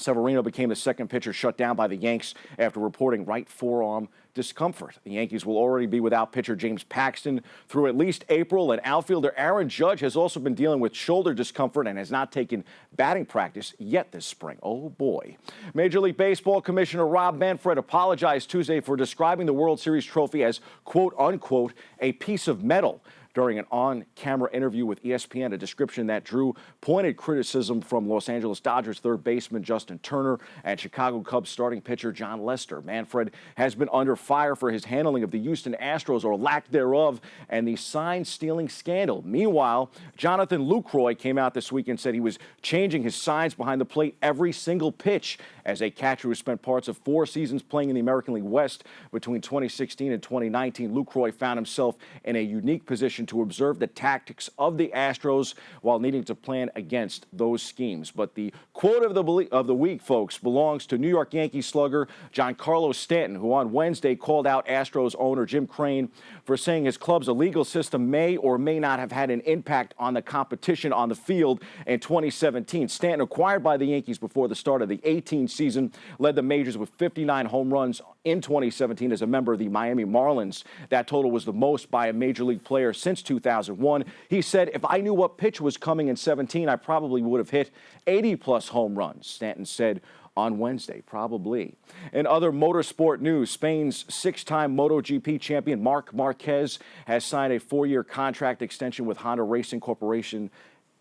Speaker 19: Severino became the second pitcher shut down by the Yanks after reporting right forearm discomfort. The Yankees will already be without pitcher James Paxton through at least April, and outfielder Aaron Judge has also been dealing with shoulder discomfort and has not taken batting practice yet this spring. Oh boy. Major League Baseball Commissioner Rob Manfred apologized Tuesday for describing the World Series trophy as, quote unquote, a piece of metal during an on-camera interview with ESPN, a description that drew pointed criticism from Los Angeles Dodgers third baseman Justin Turner and Chicago Cubs starting pitcher John Lester. Manfred has been under fire for his handling of the Houston Astros, or lack thereof, and the sign-stealing scandal. Meanwhile, Jonathan Lucroy came out this week and said he was changing his signs behind the plate every single pitch As a catcher who spent parts of 4 seasons playing in the American League West between 2016 and 2019, Lucroy found himself in a unique position to observe the tactics of the Astros while needing to plan against those schemes. But the quote of the week, folks, belongs to New York Yankees slugger Giancarlo Stanton, who on Wednesday called out Astros owner Jim Crane for saying his club's illegal system may or may not have had an impact on the competition on the field in 2017. Stanton, acquired by the Yankees before the start of the 18 season, led the majors with 59 home runs in 2017 as a member of the Miami Marlins. That total was the most by a major league player since 2001. He said, "If I knew what pitch was coming in 17, I probably would have hit 80-plus home runs," Stanton said on Wednesday, probably. In other motorsport news, Spain's 6-time MotoGP champion Marc Marquez has signed a 4-year contract extension with Honda Racing Corporation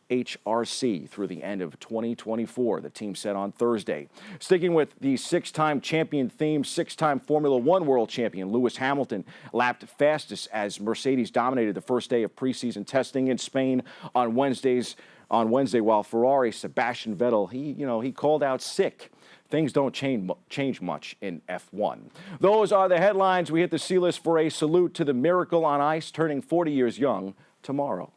Speaker 19: HRC through the end of 2024, the team said on Thursday. Sticking with the 6-time champion theme, 6-time Formula One world champion Lewis Hamilton lapped fastest as Mercedes dominated the first day of preseason testing in Spain on Wednesday, while Ferrari Sebastian Vettel, he called out sick. Things don't change much in F1. Those are the headlines. We hit the C-list for a salute to the Miracle on Ice, turning 40 years young tomorrow.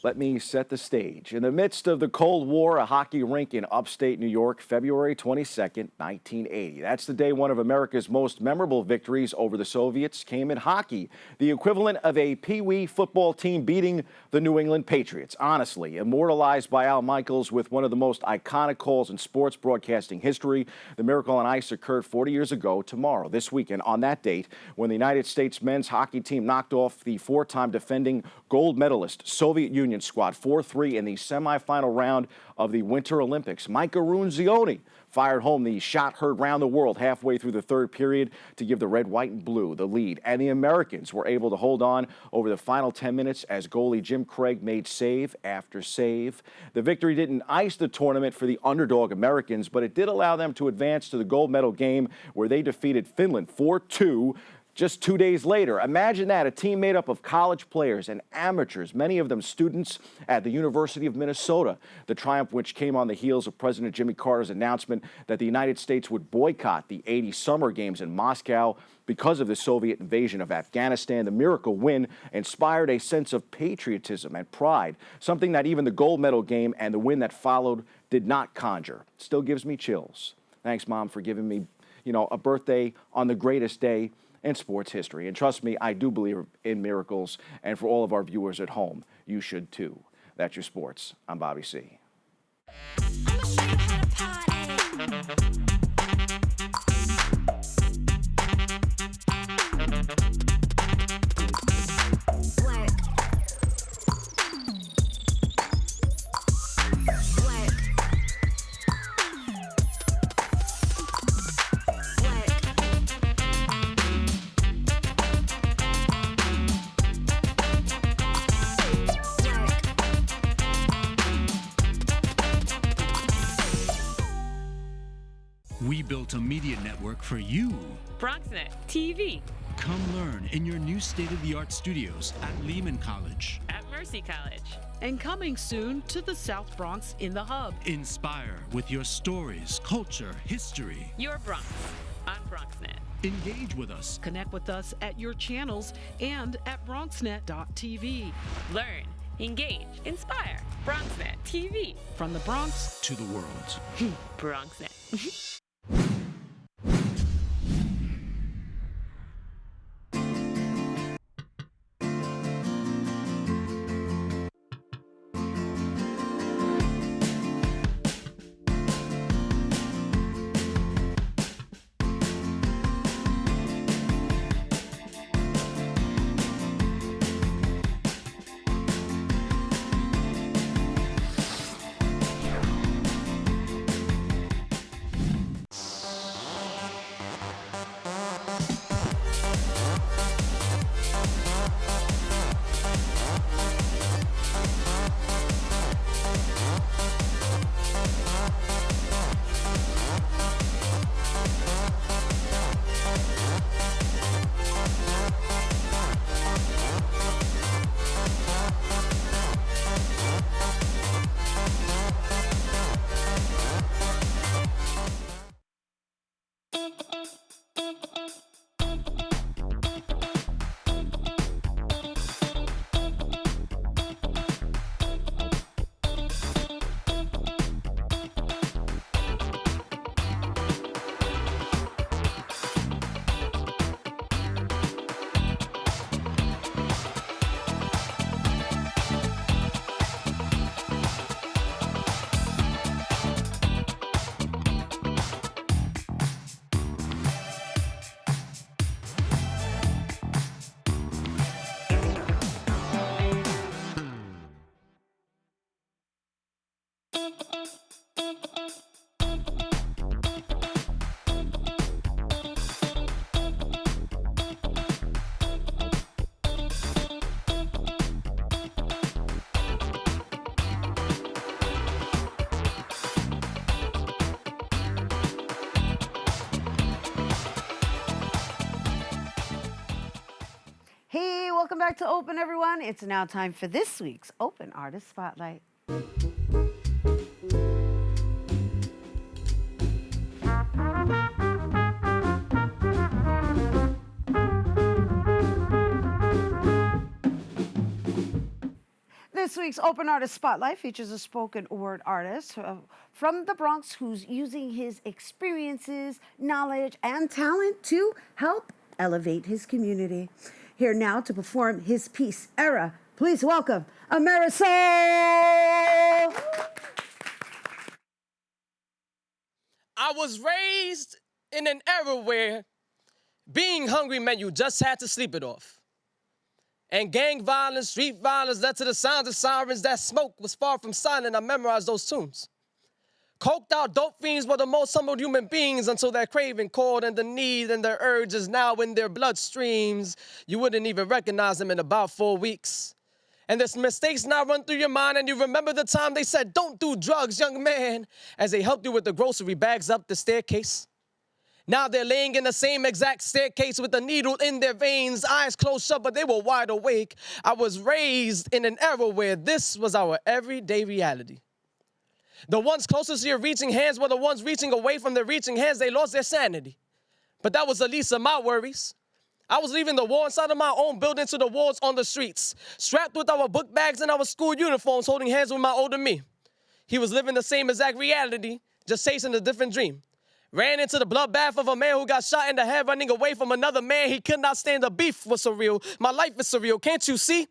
Speaker 19: Let me set the stage. In the midst of the Cold War, a hockey rink in upstate New York, February 22nd, 1980. That's the day one of America's most memorable victories over the Soviets came in hockey, the equivalent of a Pee-wee football team beating the New England Patriots. Honestly, immortalized by Al Michaels with one of the most iconic calls in sports broadcasting history, the Miracle on Ice occurred 40 years ago tomorrow, this weekend, on that date, when the United States men's hockey team knocked off the 4-time defending gold medalist Soviet Union squad 4-3 in the semifinal round of the Winter Olympics. Micah Runzioni fired home the shot heard round the world halfway through the third period to give the red, white, and blue the lead. And the Americans were able to hold on over the final 10 minutes as goalie Jim Craig made save after save. The victory didn't ice the tournament for the underdog Americans, but it did allow them to advance to the gold medal game where they defeated Finland 4-2. Just 2 days later. Imagine that, a team made up of college players and amateurs, many of them students at the University of Minnesota. The triumph, which came on the heels of President Jimmy Carter's announcement that the United States would boycott the 80 Summer Games in Moscow because of the Soviet invasion of Afghanistan. The miracle win inspired a sense of patriotism and pride, something that even the gold medal game and the win that followed did not conjure. Still gives me chills. Thanks, Mom, for giving me, a birthday on the greatest day in sports history. And trust me, I do believe in miracles. And for all of our viewers at home, you should too. That's your sports. I'm Bobby C.
Speaker 20: We built a media network for you.
Speaker 21: BronxNet TV.
Speaker 20: Come learn in your new state-of-the-art studios at Lehman College.
Speaker 21: At Mercy College.
Speaker 22: And coming soon to the South Bronx in the Hub.
Speaker 20: Inspire with your stories, culture, history.
Speaker 21: Your Bronx on BronxNet.
Speaker 20: Engage with us.
Speaker 22: Connect with us at your channels and at BronxNet.tv.
Speaker 21: Learn, engage, inspire. BronxNet TV.
Speaker 22: From the Bronx
Speaker 20: to the world.
Speaker 21: BronxNet.
Speaker 2: Hey, welcome back to Open, everyone. It's now time for this week's Open Artist Spotlight. This week's Open Artist Spotlight features a spoken word artist from the Bronx who's using his experiences, knowledge, and talent to help elevate his community. Here now to perform his piece, Era. Please welcome Ameresoul!
Speaker 1: I was raised in an era where being hungry meant you just had to sleep it off. And gang violence, street violence led to the sounds of sirens. That smoke was far from silent. I memorized those tunes. Coked out dope fiends were the most humble human beings until that craving called and the need and the urge is now in their bloodstreams. You wouldn't even recognize them in about 4 weeks. And there's mistakes now run through your mind and you remember the time they said, don't do drugs, young man, as they helped you with the grocery bags up the staircase. Now they're laying in the same exact staircase with a needle in their veins, eyes closed shut, but they were wide awake. I was raised in an era where this was our everyday reality. The ones closest to your reaching hands were the ones reaching away from their reaching hands. They lost their sanity. But that was the least of my worries. I was leaving the war inside of my own building to the wars on the streets, strapped with our book bags and our school uniforms, holding hands with my older me. He was living the same exact reality, just chasing a different dream. Ran into the bloodbath of a man who got shot in the head, running away from another man. He could not stand the beef was surreal. My life is surreal, can't you see?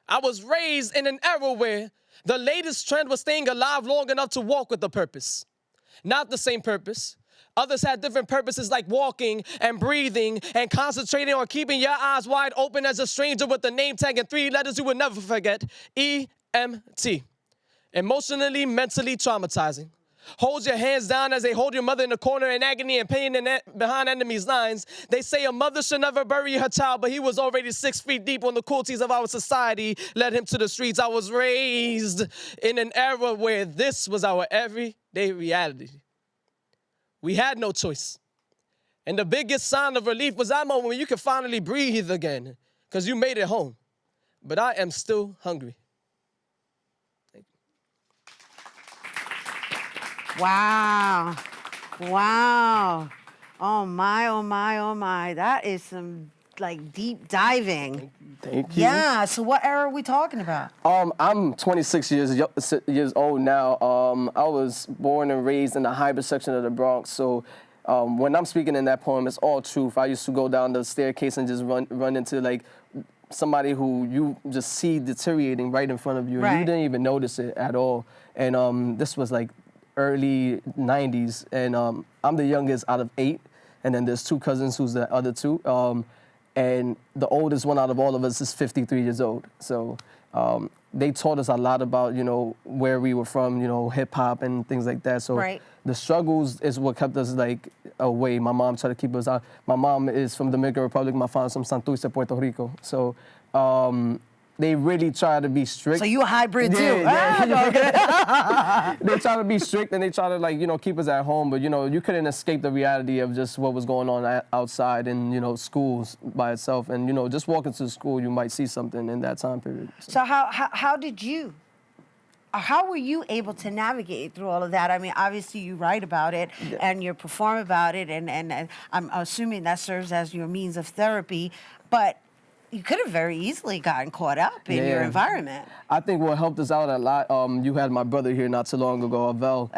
Speaker 1: I was raised in an era where the latest trend was staying alive long enough to walk with a purpose. Not the same purpose. Others had different purposes like walking and breathing and concentrating on keeping your eyes wide open as a stranger with the name tag and 3 letters you would never forget. EMT. Emotionally, mentally traumatizing. Hold your hands down as they hold your mother in the corner in agony and pain behind enemies' lines. They say a mother should never bury her child, but he was already 6 feet deep when the cruelties of our society led him to the streets. I was raised in an era where this was our everyday reality. We had no choice. And the biggest sign of relief was that moment when you could finally breathe again, because you made it home. But I am still hungry.
Speaker 2: Wow. Wow. Oh my, oh my, oh my. That is some like deep diving.
Speaker 1: Thank you.
Speaker 2: Yeah, so what era are we talking about?
Speaker 1: I'm 26 years old now. I was born and raised in the hybrid section of the Bronx, so when I'm speaking in that poem, it's all truth. I used to go down the staircase and just run into like somebody who you just see deteriorating right in front of you, and you didn't even notice it at all. And this was like early 90s, and I'm the youngest out of 8, and then there's 2 cousins who's the other 2, and the oldest one out of all of us is 53 years old. So they taught us a lot about, you know, where we were from, you know, hip hop and things like that. So the struggles is what kept us like away. My mom tried to keep us out. My mom is from the Dominican Republic. My father's from Santurce, Puerto Rico. So they really try to be strict.
Speaker 2: So you a hybrid too?
Speaker 1: They try to be strict and they try to, like, you know, keep us at home, but you know, you couldn't escape the reality of just what was going on outside in, you know, schools by itself. And you know, just walking to school, you might see something in that time period.
Speaker 2: So how did you? How were you able to navigate through all of that? I mean, obviously you write about it and you perform about it, and I'm assuming that serves as your means of therapy, but you could have very easily gotten caught up in your environment.
Speaker 1: I think what helped us out a lot, you had my brother here not too long ago, Avel.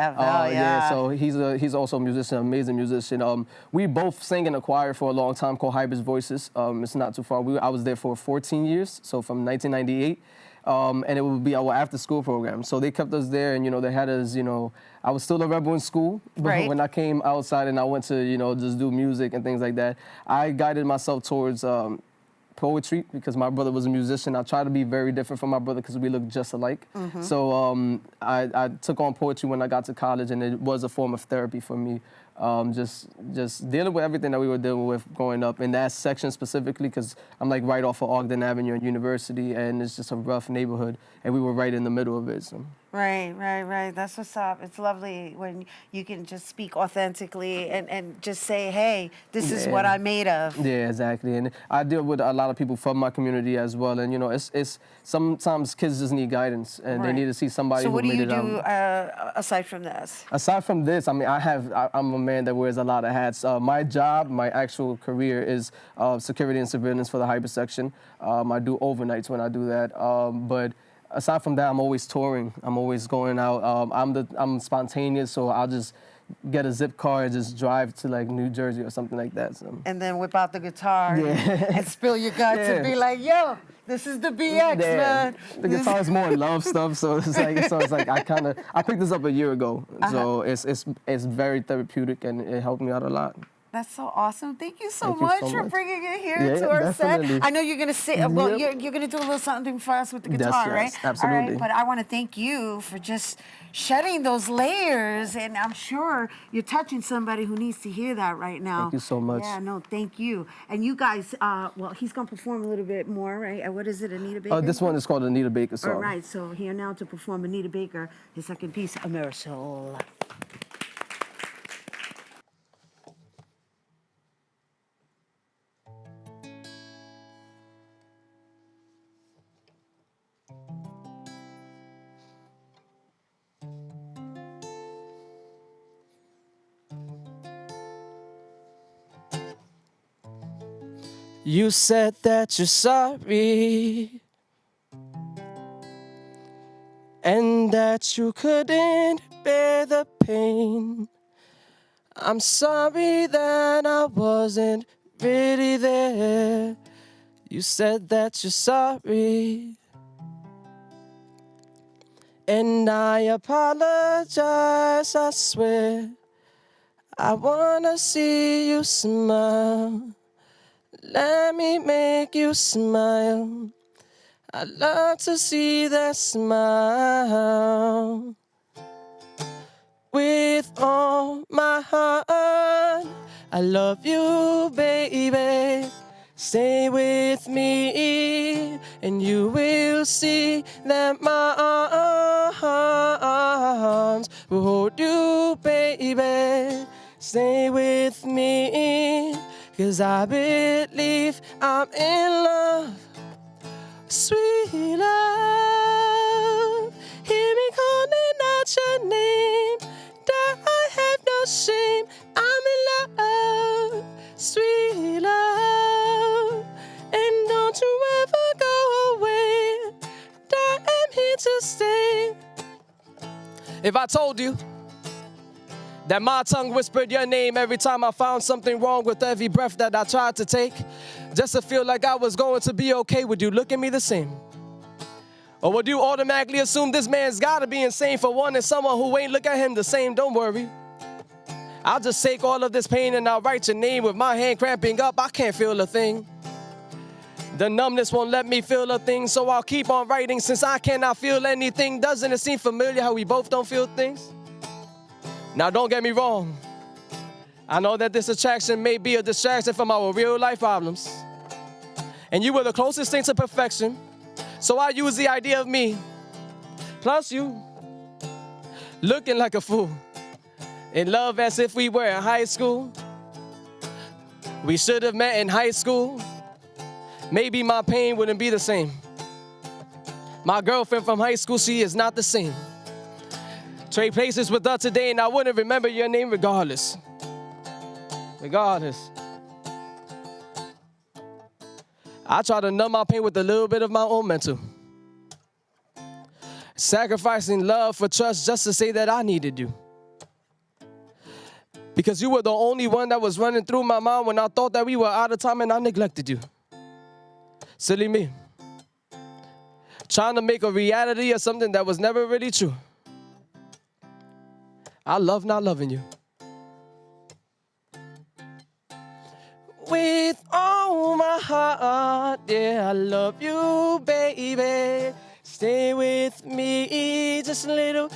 Speaker 1: So he's also a musician, amazing musician. We both sang in a choir for a long time called Hybrid's Voices. It's not too far. I was there for 14 years, so from 1998. And it would be our after-school program. So they kept us there, and, you know, they had us, you know, I was still a rebel in school, but when I came outside and I went to, you know, just do music and things like that, I guided myself towards poetry because my brother was a musician. I tried to be very different from my brother because we look just alike. So I took on poetry when I got to college, and it was a form of therapy for me. Just dealing with everything that we were dealing with growing up in that section specifically, because I'm like right off of Ogden Avenue and University, and it's just a rough neighborhood, and we were right in the middle of it. So.
Speaker 2: Right. That's what's up. It's lovely when you can just speak authentically and just say, hey, this is what I'm made of.
Speaker 1: Yeah, exactly. And I deal with a lot of people from my community as well. And, you know, it's sometimes kids just need guidance, and they need to see somebody who made it. So what do you
Speaker 2: do aside from this?
Speaker 1: Aside from this, I mean, I'm a man that wears a lot of hats. My job, my actual career is security and surveillance for the hyper section. I do overnights when I do that. But aside from that, I'm always touring. I'm always going out. I'm spontaneous, so I'll just get a zip car and just drive to like New Jersey or something like that. So.
Speaker 2: And then whip out the guitar and spill your guts and be like, yo, this is the BX, man.
Speaker 1: The guitar is more love stuff, so it's like I picked this up a year ago, so it's very therapeutic and it helped me out a lot.
Speaker 2: That's so awesome. Thank you so much for bringing it here to our
Speaker 1: definitely.
Speaker 2: set. I know you're going to sit, well, you're going to do a little something for us with the guitar, right?
Speaker 1: Absolutely.
Speaker 2: All right, but I want to thank you for just shedding those layers, and I'm sure you're touching somebody who needs to hear that right now.
Speaker 1: Thank you so much.
Speaker 2: Yeah, no, thank you. And you guys, well, he's going to perform a little bit more, right? What is it, Anita Baker?
Speaker 1: This one is called Anita Baker song.
Speaker 2: All right, so here now to perform Anita Baker, his second piece, Ameresoul.
Speaker 1: You said that you're sorry and that you couldn't bear the pain. I'm sorry that I wasn't really there. You said that you're sorry, and I apologize, I swear. I wanna see you smile. Let me make you smile. I love to see that smile. With all my heart, I love you, baby. Stay with me, and you will see that my arms will hold you, baby. Stay with me, 'cause I believe I'm in love. Sweet love, hear me calling out your name. I have no shame, I'm in love. Sweet love, and don't you ever go away. I am here to stay. If I told you that my tongue whispered your name every time I found something wrong with every breath that I tried to take, just to feel like I was going to be okay, would you look at me the same? Or would you automatically assume this man's gotta be insane for wanting someone who ain't look at him the same? Don't worry, I'll just take all of this pain and I'll write your name. With my hand cramping up, I can't feel a thing. The numbness won't let me feel a thing, so I'll keep on writing since I cannot feel anything. Doesn't it seem familiar how we both don't feel things? Now don't get me wrong, I know that this attraction may be a distraction from our real life problems, and you were the closest thing to perfection, so I use the idea of me plus you looking like a fool, in love as if we were in high school. We should have met in high school. Maybe my pain wouldn't be the same. My girlfriend from high school, she is not the same. Trade places with her today and I wouldn't remember your name regardless. Regardless. I try to numb my pain with a little bit of my own mental. Sacrificing love for trust just to say that I needed you. Because you were the only one that was running through my mind when I thought that we were out of time and I neglected you. Silly me. Trying to make a reality of something that was never really true. I love not loving you. With all my heart, yeah. I love you, baby. Stay with me just a little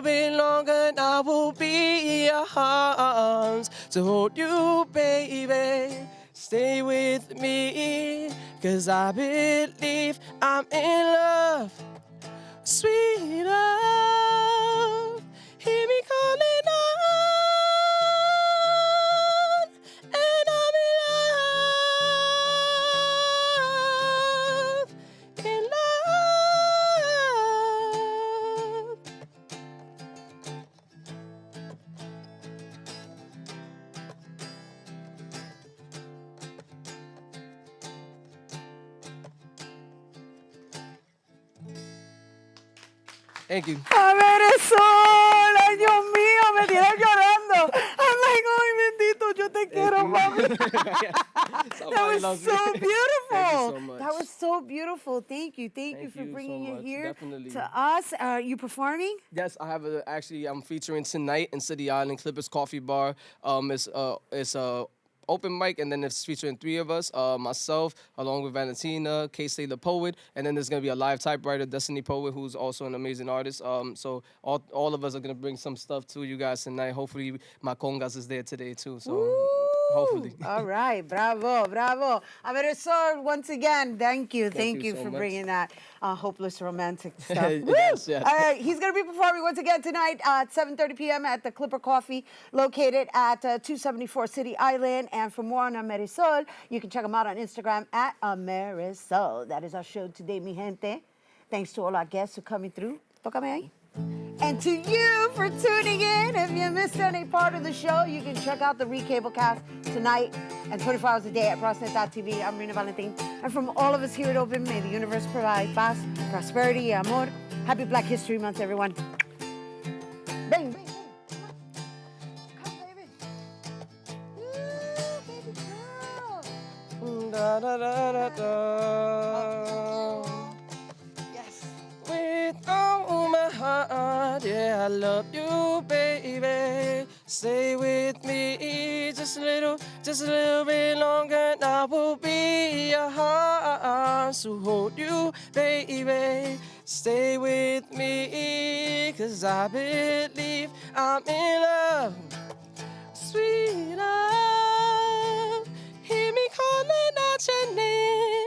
Speaker 1: bit longer, and I will be your arms to hold you, baby. Stay with me, 'cause I believe I'm in love. Sweet love, hear me calling out, and I'm in love, in love. Thank you.
Speaker 2: Ameresoul, ay Dios mío, me tienes llorando. I'm like, ay bendito, yo te quiero, mami. That was so beautiful.
Speaker 1: Thank you so much.
Speaker 2: That was so beautiful. Thank you for bringing
Speaker 1: so
Speaker 2: it
Speaker 1: much.
Speaker 2: here
Speaker 1: Definitely.
Speaker 2: to us. Are you performing?
Speaker 1: Yes, I have I'm featuring tonight in City Island Clippers Coffee Bar. It's open mic, and then it's featuring 3 of us, myself, along with Valentina, K-Stay the Poet, and then there's going to be a live typewriter, Destiny Poet, who's also an amazing artist. So all of us are going to bring some stuff to you guys tonight. Hopefully, my congas is there today, too. So hopefully.
Speaker 2: All right, bravo. Ameresoul, once again, thank you
Speaker 1: you so
Speaker 2: for
Speaker 1: much.
Speaker 2: bringing that hopeless romantic stuff.
Speaker 1: Yes, yes.
Speaker 2: All right, he's going to be performing once again tonight at 7:30 p.m. at the Clipper Coffee, located at 274 City Island. And for more on Ameresoul, you can check him out on Instagram at Ameresoul. That is our show today, mi gente. Thanks to all our guests who are coming through. Tócame ahí. And to you for tuning in. If you missed any part of the show, you can check out the Re-Cablecast tonight and 24 hours a day at BroxNet.tv. I'm Rhina Valentin. And from all of us here at Open, may the universe provide paz, prosperity, amor. Happy Black History Month, everyone. Bang, bang.
Speaker 1: Da, da, da, da, da. Yes. With all my heart, yeah, I love you, baby. Stay with me just a little bit longer, and I will be your arms to hold you, baby. Stay with me, 'cause I believe I'm in love. Sweet love, hear me calling out your name.